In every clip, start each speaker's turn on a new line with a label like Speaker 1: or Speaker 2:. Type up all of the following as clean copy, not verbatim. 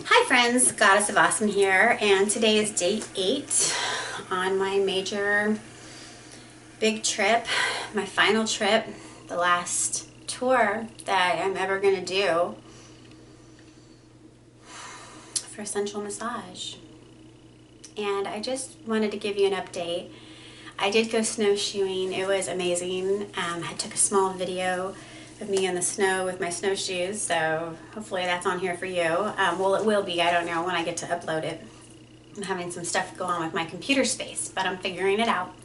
Speaker 1: Hi friends, Goddess of Awesome here, and today is day 8 on my major big trip, my final trip, the last tour that I'm ever going to do for Sensual Massage. And I just wanted to give you an update. I did go snowshoeing. It was amazing. I took a small video of me in the snow with my snowshoes, so hopefully that's on here for you. Well, it will be. I don't know when I get to upload it. I'm having some stuff go on with my computer space, but I'm figuring it out.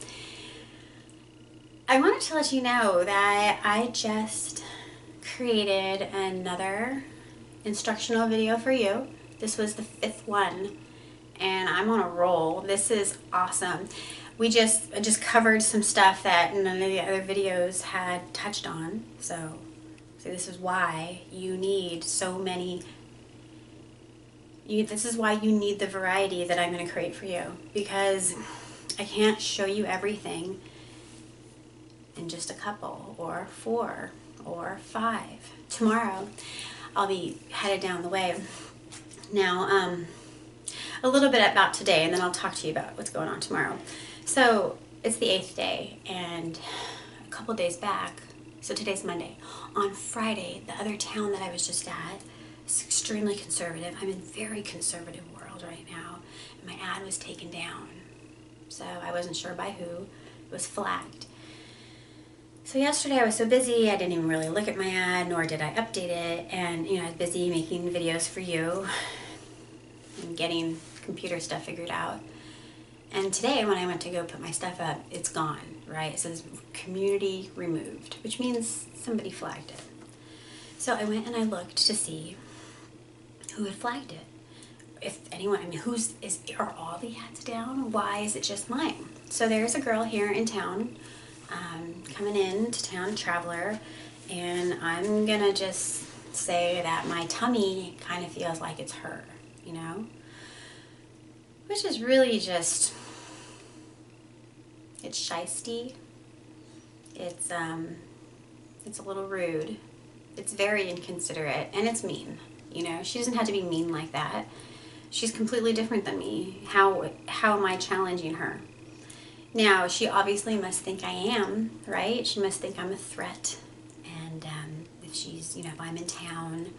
Speaker 1: I wanted to let you know that I just created another instructional video for you. This was the 5th one, and I'm on a roll. This is awesome. I just covered some stuff that none of the other videos had touched on. So this is why you need so many. This is why you need the variety that I'm going to create for you, because I can't show you everything in just a couple or 4 or 5. Tomorrow I'll be headed down the way. Now, a little bit about today, and then I'll talk to you about what's going on tomorrow. So it's the 8th day, and a couple days back, so today's Monday, on Friday, the other town that I was just at is extremely conservative. I'm in very conservative world right now, and my ad was taken down. So I wasn't sure by who. It was flagged. So yesterday I was so busy, I didn't even really look at my ad, nor did I update it, and I was busy making videos for you and getting computer stuff figured out. And today when I went to go put my stuff up, it's gone, right? It says community removed, which means somebody flagged it. So I went and I looked to see who had flagged it. If anyone, are all the ads down? Why is it just mine? So there's a girl here in town, coming into town, traveler, and I'm gonna just say that my tummy kind of feels like it's her, which is really just, it's shysty, it's a little rude, it's very inconsiderate, and it's mean. She doesn't have to be mean like that. She's completely different than me. How am I challenging her? Now, she obviously must think I am, right? She must think I'm a threat, and if I'm in town,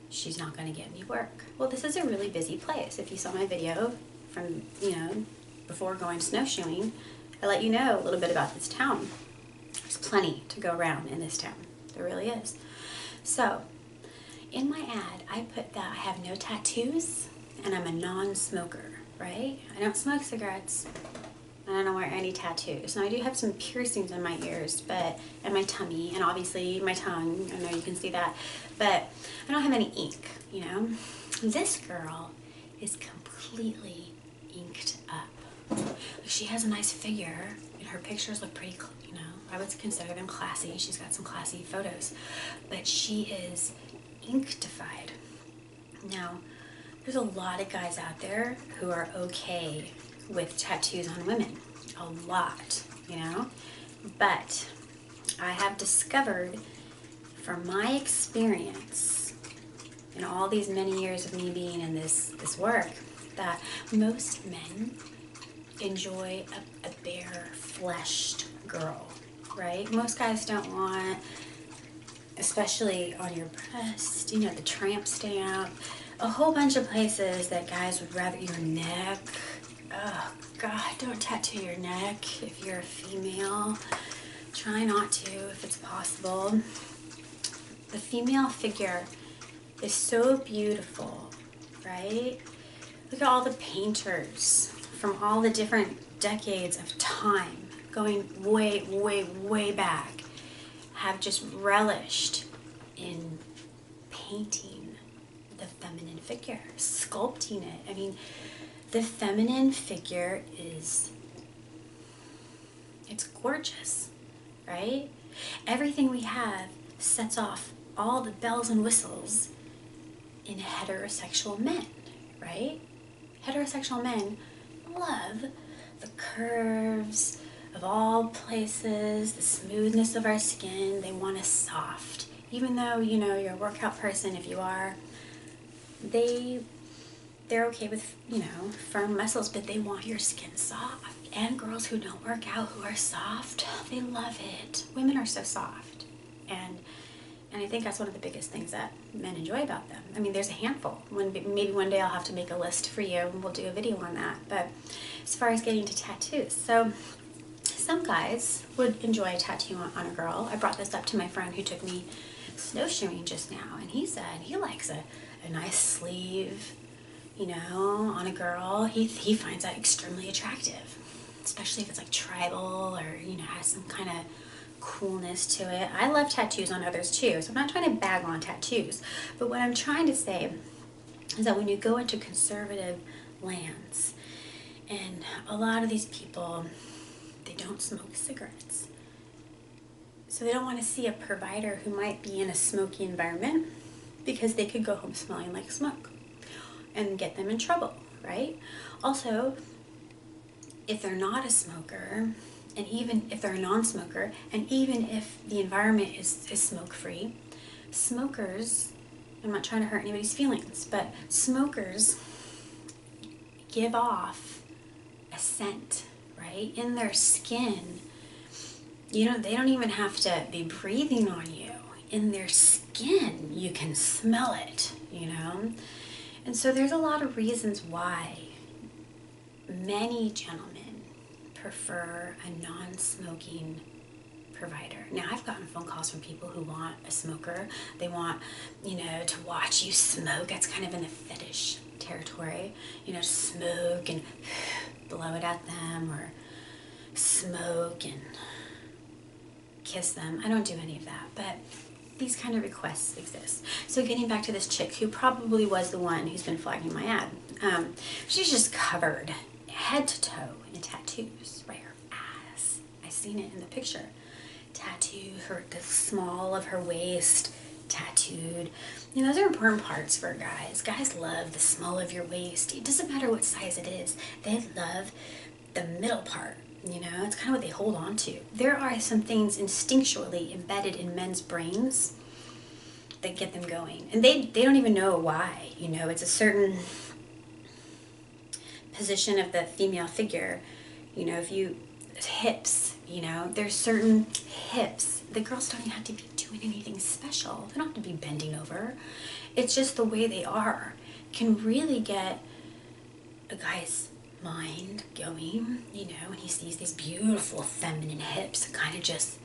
Speaker 1: she's not going to get me work. Well, this is a really busy place. If you saw my video from, before going snowshoeing, I let you know a little bit about this town. There's plenty to go around in this town. There really is. So, in my ad, I put that I have no tattoos and I'm a non-smoker, right? I don't smoke cigarettes. I don't wear any tattoos. Now I do have some piercings in my ears, and my tummy, and obviously my tongue. I know you can see that, but I don't have any ink, This girl is completely inked up. She has a nice figure, and her pictures look pretty, I would consider them classy. She's got some classy photos, but she is inktified. Now, there's a lot of guys out there who are okay with tattoos on women, a lot, but I have discovered from my experience in all these many years of me being in this work that most men enjoy a bare fleshed girl, right? Most guys don't want, especially on your breast, the tramp stamp, a whole bunch of places that guys would rather, your neck. Oh God, don't tattoo your neck if you're a female. Try not to if it's possible. The female figure is so beautiful, right? Look at all the painters from all the different decades of time, going way, way, way back, have just relished in painting the feminine figure, sculpting it. The feminine figure it's gorgeous, right? Everything we have sets off all the bells and whistles in heterosexual men, right? Heterosexual men love the curves of all places, the smoothness of our skin. They want us soft. Even though, you're a workout person, if you are, they they're okay with, you know, firm muscles, but they want your skin soft. And girls who don't work out who are soft, they love it. Women are so soft. And I think that's one of the biggest things that men enjoy about them. I mean, there's a handful. Maybe one day I'll have to make a list for you and we'll do a video on that. But as far as getting to tattoos, so some guys would enjoy a tattoo on a girl. I brought this up to my friend who took me snowshoeing just now, and he said he likes a nice sleeve, you know, on a girl. He finds that extremely attractive, especially if it's like tribal or, you know, has some kind of coolness to it. I love tattoos on others too, so I'm not trying to bag on tattoos, but what I'm trying to say is that when you go into conservative lands, and a lot of these people, they don't smoke cigarettes, so they don't want to see a provider who might be in a smoky environment, because they could go home smelling like smoke and get them in trouble, right? Also, if they're not a smoker, and even if they're a non-smoker, and even if the environment is smoke-free, smokers, I'm not trying to hurt anybody's feelings, but smokers give off a scent, right, in their skin. You know, they don't even have to be breathing on you. In their skin, you can smell it, you know? And so there's a lot of reasons why many gentlemen prefer a non-smoking provider. Now, I've gotten phone calls from people who want a smoker. They want, you know, to watch you smoke. That's kind of in the fetish territory. You know, smoke and blow it at them, or smoke and kiss them. I don't do any of that, but these kind of requests exist. So getting back to this chick who probably was the one who's been flagging my ad, she's just covered head to toe in tattoos, right? Her ass, I seen it in the picture. Tattoo, the small of her waist tattooed. You know, those are important parts for guys. Guys love the small of your waist. It doesn't matter what size it is. They love the middle part. You know, it's kind of what they hold on to. There are some things instinctually embedded in men's brains that get them going. And they don't even know why. You know, it's a certain position of the female figure. You know, hips, you know, there's certain hips. The girls don't even have to be doing anything special. They don't have to be bending over. It's just the way they are can really get a guy's mind going, you know, when he sees these beautiful feminine hips. It kind of just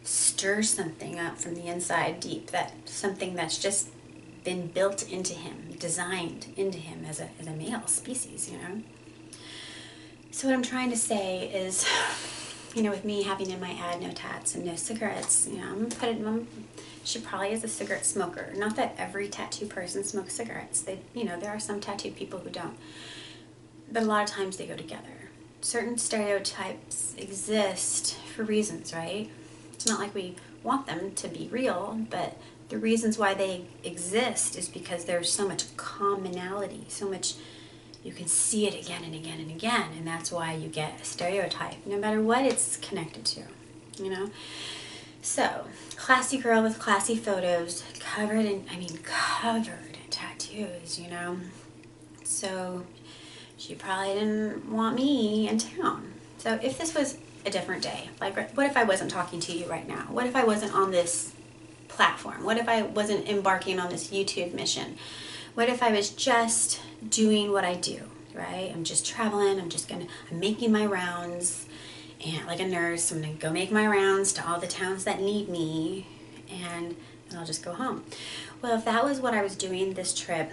Speaker 1: stirs something up from the inside deep, that something that's just been built into him, designed into him as a male species, you know. So what I'm trying to say is, you know, with me having in my ad no tats and no cigarettes, you know, I'm gonna put it, she probably is a cigarette smoker. Not that every tattoo person smokes cigarettes. They, you know, there are some tattoo people who don't. But a lot of times they go together. Certain stereotypes exist for reasons, right? It's not like we want them to be real, but the reasons why they exist is because there's so much commonality, so much, you can see it again and again and again, and that's why you get a stereotype, no matter what it's connected to, you know? So, classy girl with classy photos, covered in tattoos, you know? So, she probably didn't want me in town. So if this was a different day, like what if I wasn't talking to you right now? What if I wasn't on this platform? What if I wasn't embarking on this YouTube mission? What if I was just doing what I do, right? I'm just traveling, I'm making my rounds, and like a nurse, I'm gonna go make my rounds to all the towns that need me, and I'll just go home. Well, if that was what I was doing this trip,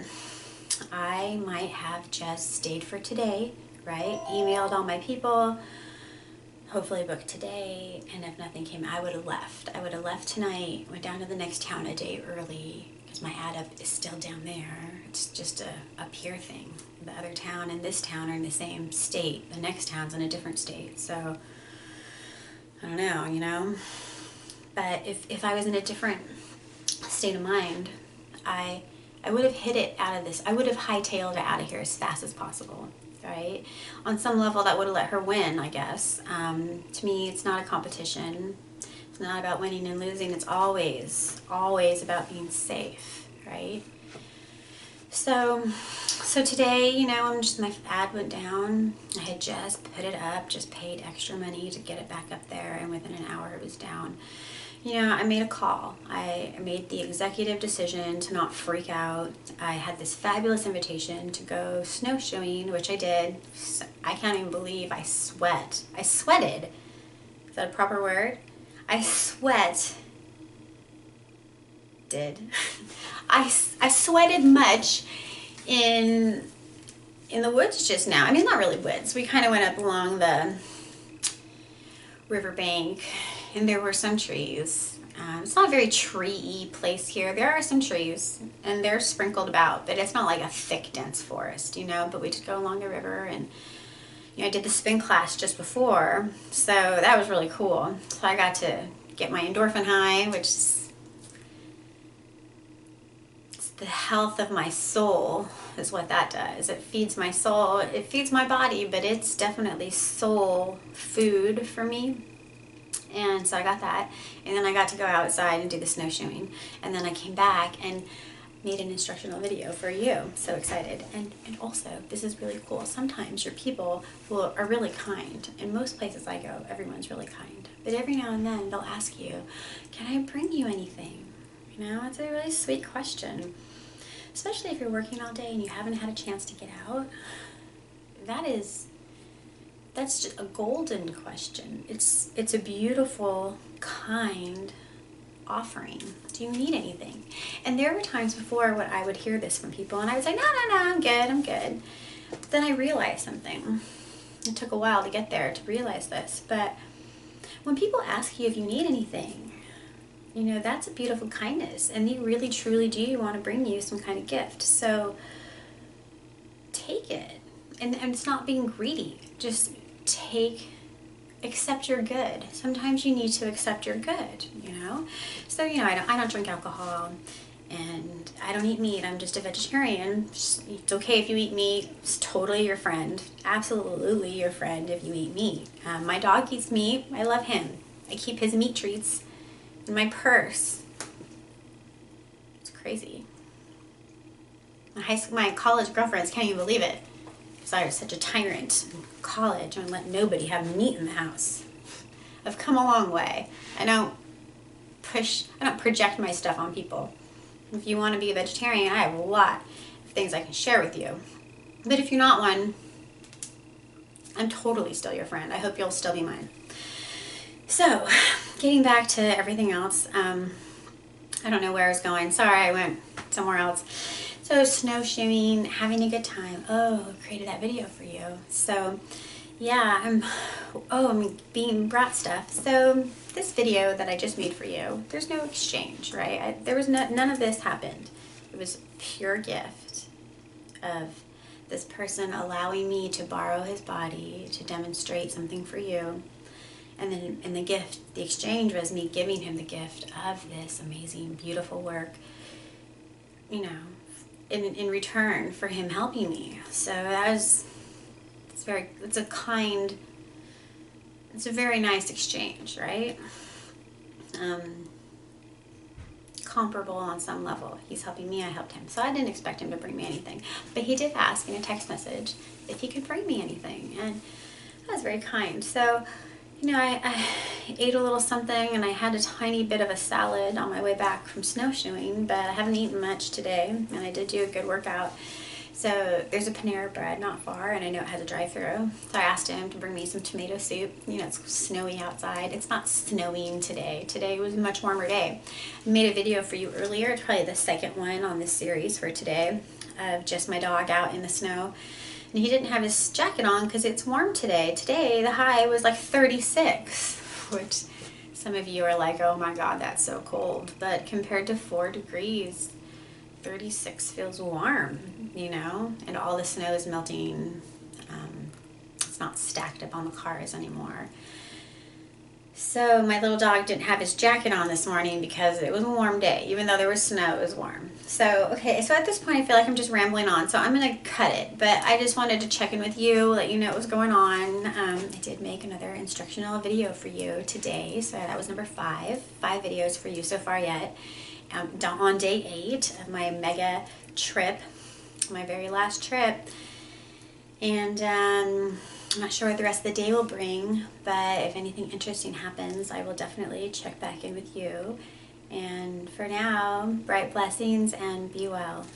Speaker 1: I might have just stayed for today, right? Emailed all my people, hopefully booked today, and if nothing came, I would have left. I would have left tonight, went down to the next town a day early, because my ad up is still down there. It's just a up here thing. The other town and this town are in the same state. The next town's in a different state, so I don't know, you know? But if I was in a different state of mind, I would have hit it out of this. I would have hightailed it out of here as fast as possible, right? On some level, that would have let her win, I guess. To me, it's not a competition. It's not about winning and losing. It's always about being safe, right? So So today, you know, my ad went down. I had just put it up, just paid extra money to get it back up there, and within an hour it was down. You know, I made a call. I made the executive decision to not freak out. I had this fabulous invitation to go snowshoeing, which I did. I can't even believe I sweat. I sweated. Is that a proper word? I sweat. I sweated much in the woods just now. I mean, not really woods. We kind of went up along the riverbank, and there were some trees. It's not a very tree-y place here. There are some trees, and they're sprinkled about, but it's not like a thick, dense forest, you know. But we did go along the river, and you know, I did the spin class just before, so that was really cool. So I got to get my endorphin high, which is the health of my soul is what that does. It feeds my soul, it feeds my body, but it's definitely soul food for me. And so I got that, and then I got to go outside and do the snowshoeing, and then I came back and made an instructional video for you. So excited. And also, this is really cool. Sometimes your people are really kind. In most places I go, everyone's really kind. But every now and then they'll ask you, can I bring you anything? You know, it's a really sweet question. Especially if you're working all day and you haven't had a chance to get out. That's just a golden question. It's a beautiful, kind offering. Do you need anything? And there were times before when I would hear this from people and I would say, no, I'm good. But then I realized something. It took a while to get there to realize this. But when people ask you if you need anything, you know, that's a beautiful kindness, and they really truly do want to bring you some kind of gift. So take it, and it's not being greedy. Just accept your good. Sometimes you need to accept your good, you know. So you know, I don't drink alcohol, and I don't eat meat. I'm just a vegetarian. It's okay if you eat meat. It's totally your friend. Absolutely your friend if you eat meat. My dog eats meat. I love him. I keep his meat treats in my purse. It's crazy. My college girlfriends can't even believe it, because I was such a tyrant in college and let nobody have meat in the house. I've come a long way. I don't project my stuff on people. If you want to be a vegetarian, I have a lot of things I can share with you. But if you're not one, I'm totally still your friend. I hope you'll still be mine. So, getting back to everything else, I don't know where I was going. Sorry, I went somewhere else. So, snowshoeing, having a good time. Oh, I created that video for you. So, yeah, I'm being brought stuff. So, this video that I just made for you, there's no exchange, right? None of this happened. It was pure gift of this person allowing me to borrow his body to demonstrate something for you. And then the exchange was me giving him the gift of this amazing, beautiful work, you know, in return for him helping me. So it's a very nice exchange, right? Comparable on some level. He's helping me, I helped him. So I didn't expect him to bring me anything. But he did ask in a text message if he could bring me anything, and that was very kind. So, you know, I ate a little something, and I had a tiny bit of a salad on my way back from snowshoeing, but I haven't eaten much today, and I did do a good workout. So there's a Panera Bread not far, and I know it has a drive-thru. So I asked him to bring me some tomato soup. You know, it's snowy outside. It's not snowing today. Today was a much warmer day. I made a video for you earlier. It's probably the second one on this series for today of just my dog out in the snow. And he didn't have his jacket on because it's warm today. Today, the high was like 36, which some of you are like, oh my God, that's so cold. But compared to 4 degrees, 36 feels warm, you know? And all the snow is melting. It's not stacked up on the cars anymore. So my little dog didn't have his jacket on this morning because it was a warm day. Even though there was snow, it was warm. So, okay, so at this point I feel like I'm just rambling on, so I'm going to cut it. But I just wanted to check in with you, let you know what was going on. I did make another instructional video for you today, so that was number 5. 5 videos for you so far yet. On day 8 of my mega trip my very last trip. And I'm not sure what the rest of the day will bring, but if anything interesting happens, I will definitely check back in with you. And for now, bright blessings and be well.